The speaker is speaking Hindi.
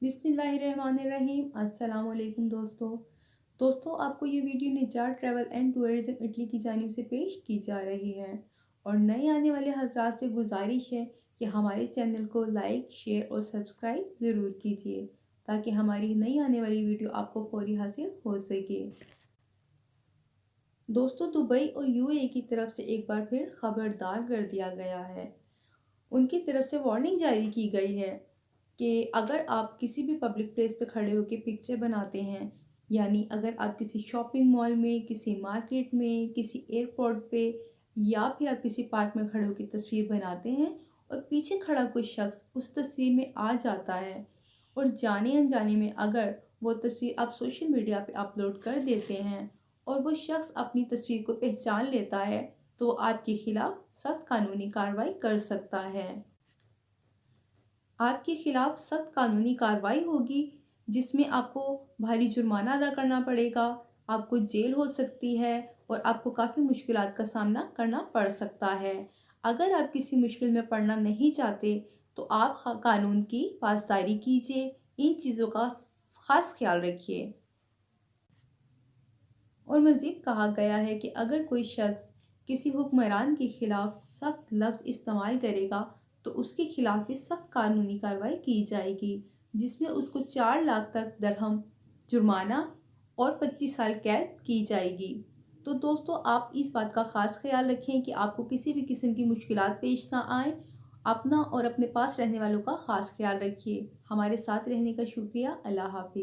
बिस्मिल्लाहिर्रहमानिर्रहीम। अस्सलाम वालेकुम दोस्तों, आपको ये वीडियो निजात ट्रैवल एंड टूरिज़्म इटली की जानिब से पेश की जा रही है और नए आने वाले हज़रात से गुजारिश है कि हमारे चैनल को लाइक, शेयर और सब्सक्राइब ज़रूर कीजिए ताकि हमारी नई आने वाली वीडियो आपको फौरी हासिल हो सके। दोस्तों, दुबई और यूएई की तरफ से एक बार फिर खबरदार कर दिया गया है। उनकी तरफ से वार्निंग जारी की गई है कि अगर आप किसी भी पब्लिक प्लेस पे खड़े होकर पिक्चर बनाते हैं, यानी अगर आप किसी शॉपिंग मॉल में, किसी मार्केट में, किसी एयरपोर्ट पे या फिर आप किसी पार्क में खड़े होकर तस्वीर बनाते हैं और पीछे खड़ा कोई शख्स उस तस्वीर में आ जाता है और जाने अनजाने में अगर वो तस्वीर आप सोशल मीडिया पे अपलोड कर देते हैं और वो शख्स अपनी तस्वीर को पहचान लेता है तो वो आपके खिलाफ सख्त कानूनी कार्रवाई कर सकता है। आपके खिलाफ सख्त कानूनी कार्रवाई होगी जिसमें आपको भारी जुर्माना अदा करना पड़ेगा, आपको जेल हो सकती है और आपको काफ़ी मुश्किलात का सामना करना पड़ सकता है। अगर आप किसी मुश्किल में पड़ना नहीं चाहते तो आप कानून की पासदारी कीजिए, इन चीज़ों का ख़ास ख्याल रखिए। और मज़ीद कहा गया है कि अगर कोई शख्स किसी हुक्मरान के खिलाफ सख्त लफ्ज़ इस्तेमाल करेगा तो उसके खिलाफ भी सख्त कानूनी कार्रवाई की जाएगी, जिसमें उसको 4 लाख तक दरहम जुर्माना और 25 साल कैद की जाएगी। तो दोस्तों, आप इस बात का ख़ास ख्याल रखें कि आपको किसी भी किस्म की मुश्किलात पेश ना आए। अपना और अपने पास रहने वालों का ख़ास ख्याल रखिए। हमारे साथ रहने का शुक्रिया। अल्लाह हाफिज़।